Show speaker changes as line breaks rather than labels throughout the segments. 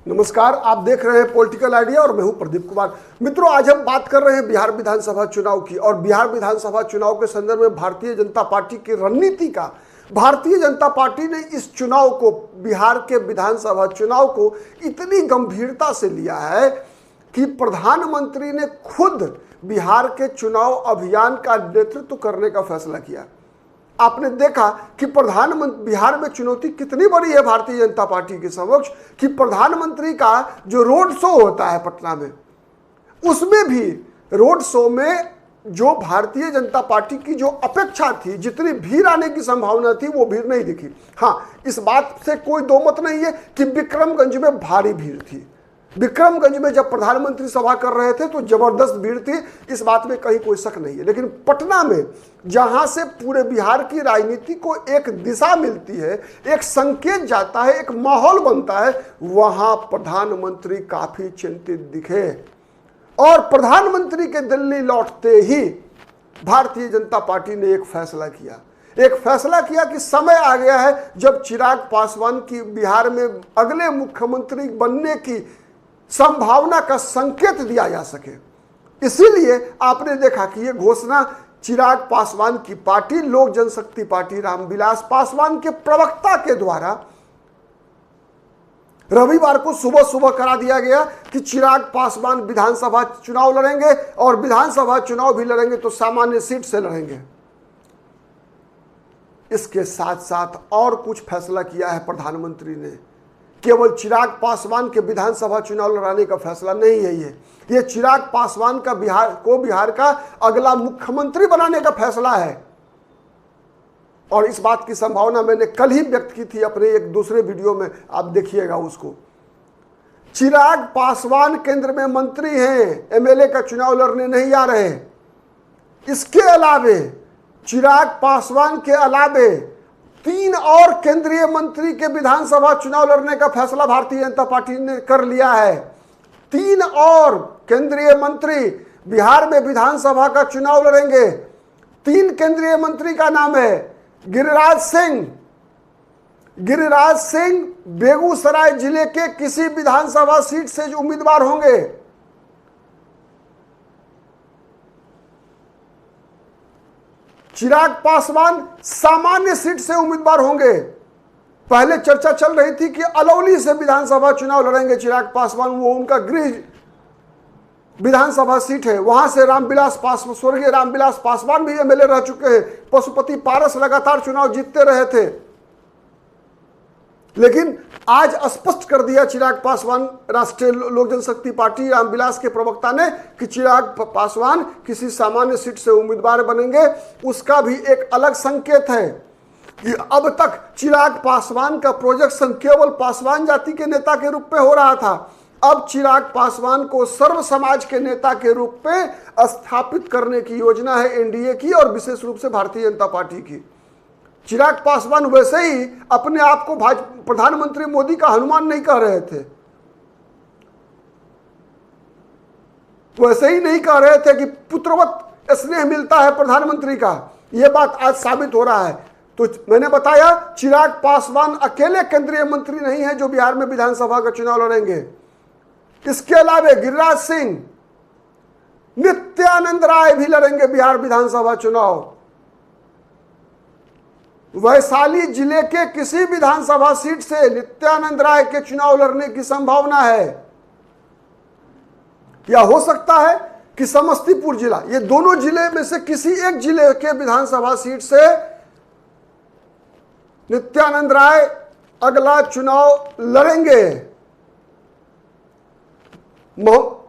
नमस्कार, आप देख रहे हैं पॉलिटिकल आइडिया और मैं हूं प्रदीप कुमार। मित्रों, आज हम बात कर रहे हैं बिहार विधानसभा चुनाव की और बिहार विधानसभा चुनाव के संदर्भ में भारतीय जनता पार्टी की रणनीति का। भारतीय जनता पार्टी ने इस चुनाव को, बिहार के विधानसभा चुनाव को इतनी गंभीरता से लिया है कि प्रधानमंत्री ने खुद बिहार के चुनाव अभियान का नेतृत्व करने का फैसला किया। आपने देखा कि प्रधानमंत्री, बिहार में चुनौती कितनी बड़ी है भारतीय जनता पार्टी के समक्ष कि प्रधानमंत्री का जो रोड शो होता है पटना में, उसमें भी रोड शो में जो भारतीय जनता पार्टी की जो अपेक्षा थी, जितनी भीड़ आने की संभावना थी, वो भीड़ नहीं दिखी। हाँ, इस बात से कोई दो मत नहीं है कि विक्रमगंज में भारी भीड़ थी। विक्रमगंज में जब प्रधानमंत्री सभा कर रहे थे तो जबरदस्त भीड़ थी, इस बात में कहीं कोई शक नहीं है। लेकिन पटना में, जहां से पूरे बिहार की राजनीति को एक दिशा मिलती है, एक संकेत जाता है, एक माहौल बनता है, वहां प्रधानमंत्री काफी चिंतित दिखे। और प्रधानमंत्री के दिल्ली लौटते ही भारतीय जनता पार्टी ने एक फैसला किया कि समय आ गया है जब चिराग पासवान की बिहार में अगले मुख्यमंत्री बनने की संभावना का संकेत दिया जा सके। इसीलिए आपने देखा कि यह घोषणा चिराग पासवान की पार्टी, लोक जनशक्ति पार्टी रामविलास पासवान के प्रवक्ता के द्वारा रविवार को सुबह सुबह करा दिया गया कि चिराग पासवान विधानसभा चुनाव लड़ेंगे और विधानसभा चुनाव भी लड़ेंगे तो सामान्य सीट से लड़ेंगे। इसके साथ साथ और कुछ फैसला किया है प्रधानमंत्री ने। केवल चिराग पासवान के विधानसभा चुनाव लड़ाने का फैसला नहीं है, ये चिराग पासवान का बिहार का अगला मुख्यमंत्री बनाने का फैसला है। और इस बात की संभावना मैंने कल ही व्यक्त की थी अपने एक दूसरे वीडियो में, आप देखिएगा उसको। चिराग पासवान केंद्र में मंत्री हैं, एमएलए का चुनाव लड़ने नहीं आ रहे। इसके अलावे चिराग पासवान के अलावे 3 और केंद्रीय मंत्री के विधानसभा चुनाव लड़ने का फैसला भारतीय जनता पार्टी ने कर लिया है। 3 और केंद्रीय मंत्री बिहार में विधानसभा का चुनाव लड़ेंगे। 3 केंद्रीय मंत्री का नाम है गिरिराज सिंह बेगूसराय जिले के किसी विधानसभा सीट से जो उम्मीदवार होंगे। चिराग पासवान सामान्य सीट से उम्मीदवार होंगे। पहले चर्चा चल रही थी कि अलौली से विधानसभा चुनाव लड़ेंगे चिराग पासवान, वो उनका गृह विधानसभा सीट है। वहां से स्वर्गीय रामविलास पासवान भी एमएलए रह चुके हैं। पशुपति पारस लगातार चुनाव जीतते रहे थे, लेकिन आज स्पष्ट कर दिया चिराग पासवान, राष्ट्रीय लोक जनशक्ति पार्टी रामविलास के प्रवक्ता ने, कि चिराग पासवान किसी सामान्य सीट से उम्मीदवार बनेंगे। उसका भी एक अलग संकेत है कि अब तक चिराग पासवान का प्रोजेक्शन केवल पासवान जाति के नेता के रूप में हो रहा था। अब चिराग पासवान को सर्व समाज के नेता के रूप में स्थापित करने की योजना है एनडीए की और विशेष रूप से भारतीय जनता पार्टी की। चिराग पासवान वैसे ही अपने आप को प्रधानमंत्री मोदी का हनुमान नहीं कह रहे थे, वैसे ही नहीं कह रहे थे कि पुत्रवत स्नेह मिलता है प्रधानमंत्री का। यह बात आज साबित हो रहा है। तो मैंने बताया, चिराग पासवान अकेले केंद्रीय मंत्री नहीं है जो बिहार में विधानसभा का चुनाव लड़ेंगे। इसके अलावा गिरिराज सिंह, नित्यानंद राय भी लड़ेंगे बिहार विधानसभा चुनाव। वैशाली जिले के किसी विधानसभा सीट से नित्यानंद राय के चुनाव लड़ने की संभावना है। या हो सकता है कि समस्तीपुर जिला, ये दोनों जिले में से किसी एक जिले के विधानसभा सीट से नित्यानंद राय अगला चुनाव लड़ेंगे।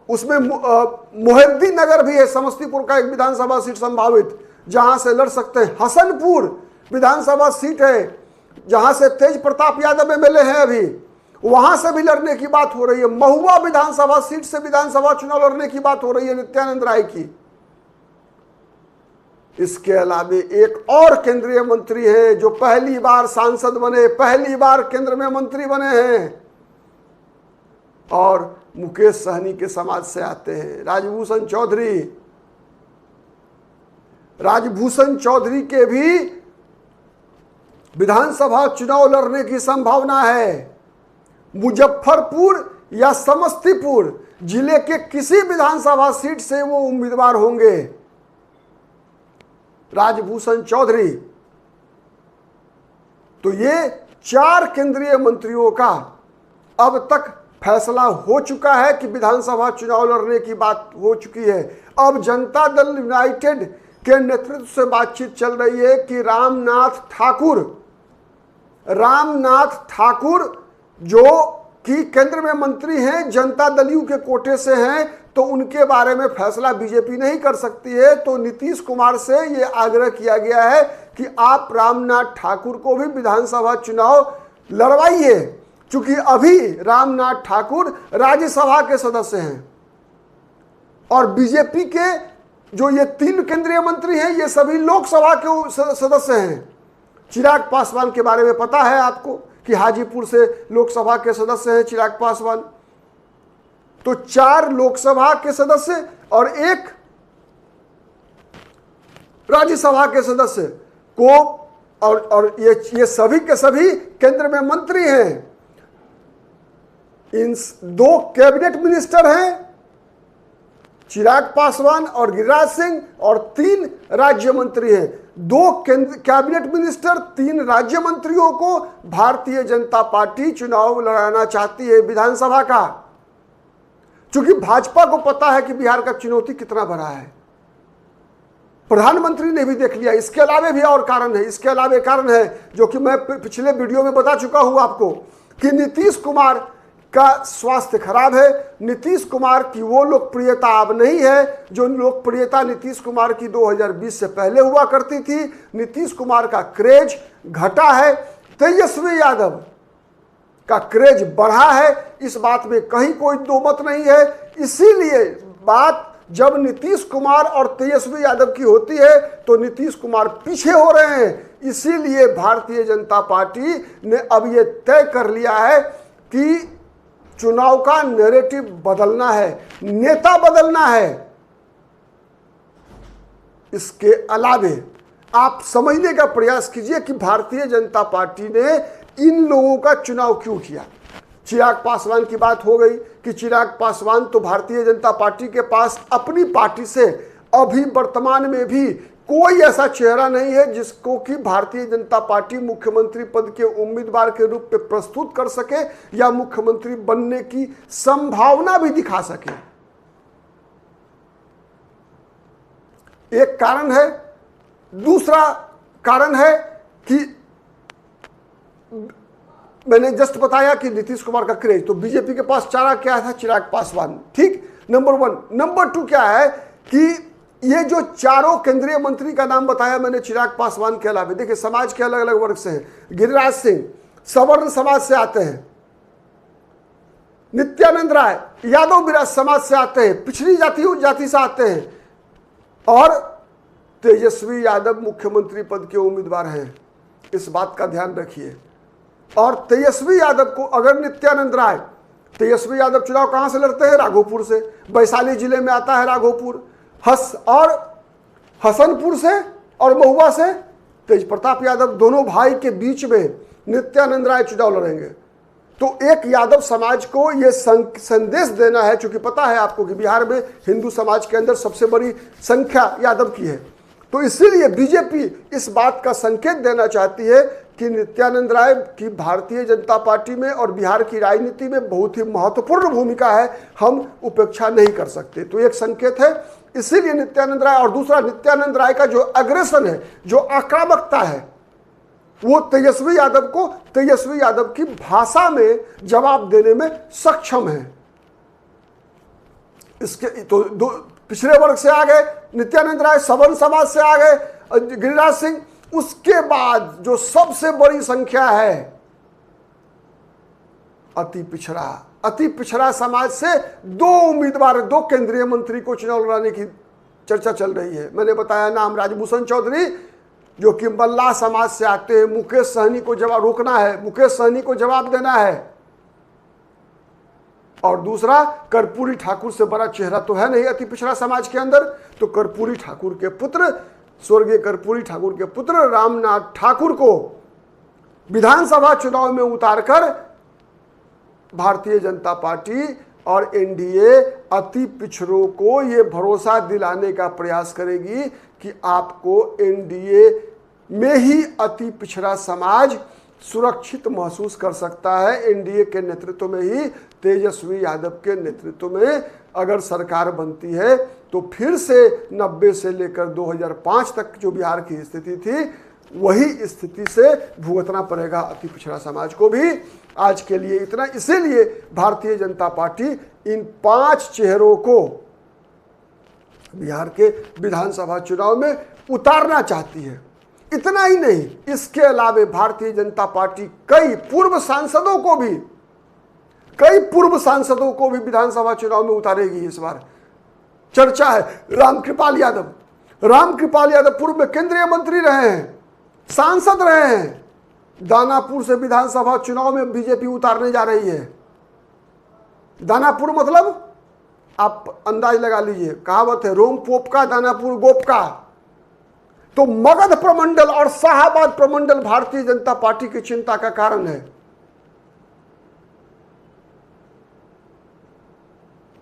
उसमें मोहिउद्दीन नगर भी है, समस्तीपुर का एक विधानसभा सीट संभावित, जहां से लड़ सकते हैं। हसनपुर विधानसभा सीट है जहां से तेज प्रताप यादव एमएलए हैं, अभी वहां से भी लड़ने की बात हो रही है। महुआ विधानसभा सीट से विधानसभा चुनाव लड़ने की बात हो रही है नित्यानंद राय की। इसके अलावा एक और केंद्रीय मंत्री है जो पहली बार सांसद बने, पहली बार केंद्र में मंत्री बने हैं और मुकेश सहनी के समाज से आते हैं, राजभूषण चौधरी के भी विधानसभा चुनाव लड़ने की संभावना है। मुजफ्फरपुर या समस्तीपुर जिले के किसी विधानसभा सीट से वो उम्मीदवार होंगे। राजभूषण चौधरी। तो ये 4 केंद्रीय मंत्रियों का अब तक फैसला हो चुका है कि विधानसभा चुनाव लड़ने की बात हो चुकी है। अब जनता दल यूनाइटेड के नेतृत्व से बातचीत चल रही है कि रामनाथ ठाकुर जो कि केंद्र में मंत्री हैं, जनता दलियों के कोटे से हैं, तो उनके बारे में फैसला बीजेपी नहीं कर सकती है। तो नीतीश कुमार से यह आग्रह किया गया है कि आप रामनाथ ठाकुर को भी विधानसभा चुनाव लड़वाइए, क्योंकि अभी रामनाथ ठाकुर राज्यसभा के सदस्य हैं और बीजेपी के जो ये 3 केंद्रीय मंत्री हैं ये सभी लोकसभा के सदस्य हैं। चिराग पासवान के बारे में पता है आपको कि हाजीपुर से लोकसभा के सदस्य हैं चिराग पासवान। तो 4 लोकसभा के सदस्य और 1 राज्यसभा के सदस्य को और ये सभी के सभी केंद्र में मंत्री हैं। इन 2 कैबिनेट मिनिस्टर हैं, चिराग पासवान और गिरिराज सिंह, और 3 राज्य मंत्री हैं। 2 कैबिनेट मिनिस्टर, 3 राज्य मंत्रियों को भारतीय जनता पार्टी चुनाव लड़ाना चाहती है विधानसभा का, क्योंकि भाजपा को पता है कि बिहार का चुनौती कितना बड़ा है। प्रधानमंत्री ने भी देख लिया। इसके अलावे भी और कारण है, इसके अलावे कारण है जो कि मैं पिछले वीडियो में बता चुका हूं आपको कि नीतीश कुमार का स्वास्थ्य खराब है। नीतीश कुमार की वो लोकप्रियता अब नहीं है जो लोकप्रियता नीतीश कुमार की 2020 से पहले हुआ करती थी। नीतीश कुमार का क्रेज घटा है, तेजस्वी यादव का क्रेज बढ़ा है, इस बात में कहीं कोई दो मत नहीं है। इसीलिए बात जब नीतीश कुमार और तेजस्वी यादव की होती है तो नीतीश कुमार पीछे हो रहे हैं। इसीलिए भारतीय जनता पार्टी ने अब यह तय कर लिया है कि चुनाव का नैरेटिव बदलना है, नेता बदलना है। इसके अलावे आप समझने का प्रयास कीजिए कि भारतीय जनता पार्टी ने इन लोगों का चुनाव क्यों किया। चिराग पासवान की बात हो गई कि चिराग पासवान तो भारतीय जनता पार्टी के पास अपनी पार्टी से अभी वर्तमान में भी कोई ऐसा चेहरा नहीं है जिसको कि भारतीय जनता पार्टी मुख्यमंत्री पद के उम्मीदवार के रूप में प्रस्तुत कर सके या मुख्यमंत्री बनने की संभावना भी दिखा सके। एक कारण है। दूसरा कारण है कि मैंने जस्ट बताया कि नीतीश कुमार का क्रेज, तो बीजेपी के पास चारा क्या था? चिराग पासवान, ठीक, नंबर 1। नंबर 2 क्या है कि ये जो 4 केंद्रीय मंत्री का नाम बताया मैंने चिराग पासवान के अलावा, देखिए समाज के अलग अलग वर्ग से हैं। गिरिराज सिंह सवर्ण समाज से आते हैं, नित्यानंद राय यादव विराज समाज से आते हैं, पिछड़ी जाति से आते हैं, और तेजस्वी यादव मुख्यमंत्री पद के उम्मीदवार हैं। इस बात का ध्यान रखिए। और तेजस्वी यादव को अगर तेजस्वी यादव चुनाव कहां से लड़ते हैं? राघोपुर से। वैशाली जिले में आता है राघोपुर, और हसनपुर से और महुआ से तेज प्रताप यादव, दोनों भाई के बीच में नित्यानंद राय चुनाव लड़ेंगे। तो एक यादव समाज को यह संदेश देना है, क्योंकि पता है आपको कि बिहार में हिंदू समाज के अंदर सबसे बड़ी संख्या यादव की है। तो इसीलिए बीजेपी इस बात का संकेत देना चाहती है कि नित्यानंद राय की भारतीय जनता पार्टी में और बिहार की राजनीति में बहुत ही महत्वपूर्ण भूमिका है, हम उपेक्षा नहीं कर सकते। तो एक संकेत है, इसीलिए नित्यानंद राय। और दूसरा, नित्यानंद राय का जो अग्रेसन है, जो आक्रामकता है, वो तेजस्वी यादव की भाषा में जवाब देने में सक्षम है। इसके तो पिछड़े वर्ग से आ गए नित्यानंद राय, सवर्ण समाज से आ गए गिरिराज सिंह। उसके बाद जो सबसे बड़ी संख्या है अति पिछड़ा समाज से 2 उम्मीदवार, 2 केंद्रीय मंत्री को चुनाव लड़ाने की चर्चा चल रही है। मैंने बताया नाम, राजभूषण चौधरी जो कि मल्लाह समाज से आते हैं, मुकेश सहनी को जवाब रोकना है, मुकेश सहनी को जवाब देना है। और दूसरा, कर्पूरी ठाकुर से बड़ा चेहरा तो है नहीं अति पिछड़ा समाज के अंदर, तो कर्पूरी ठाकुर के पुत्र, स्वर्गीय कर्पूरी ठाकुर के पुत्र रामनाथ ठाकुर को विधानसभा चुनाव में उतारकर भारतीय जनता पार्टी और एनडीए अति पिछड़ों को ये भरोसा दिलाने का प्रयास करेगी कि आपको एनडीए में ही अति पिछड़ा समाज सुरक्षित महसूस कर सकता है। एनडीए के नेतृत्व में ही, तेजस्वी यादव के नेतृत्व में अगर सरकार बनती है तो फिर से 90 से लेकर 2005 तक जो बिहार की स्थिति थी वही स्थिति से भुगतना पड़ेगा अति पिछड़ा समाज को भी। आज के लिए इतना। इसीलिए भारतीय जनता पार्टी इन 5 चेहरों को बिहार के विधानसभा चुनाव में उतारना चाहती है। इतना ही नहीं, इसके अलावा भारतीय जनता पार्टी कई पूर्व सांसदों को भी विधानसभा चुनाव में उतारेगी। इस बार चर्चा है रामकृपाल यादव पूर्व में केंद्रीय मंत्री रहे हैं, सांसद रहे हैं। दानापुर से विधानसभा चुनाव में बीजेपी उतारने जा रही है। दानापुर मतलब आप अंदाज लगा लीजिए, कहावत है रोम पोप का दानापुर गोप का। तो मगध प्रमंडल और शाहाबाद प्रमंडल भारतीय जनता पार्टी की चिंता का कारण है।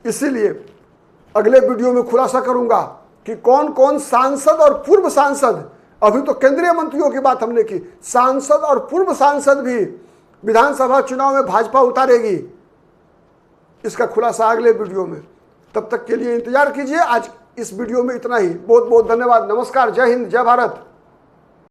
इसीलिए अगले वीडियो में खुलासा करूंगा कि कौन कौन सांसद और पूर्व सांसद, अभी तो केंद्रीय मंत्रियों की बात हमने की, सांसद और पूर्व सांसद भी विधानसभा चुनाव में भाजपा उतारेगी। इसका खुलासा अगले वीडियो में। तब तक के लिए इंतजार कीजिए। आज इस वीडियो में इतना ही। बहुत बहुत धन्यवाद। नमस्कार, जय हिंद, जय भारत।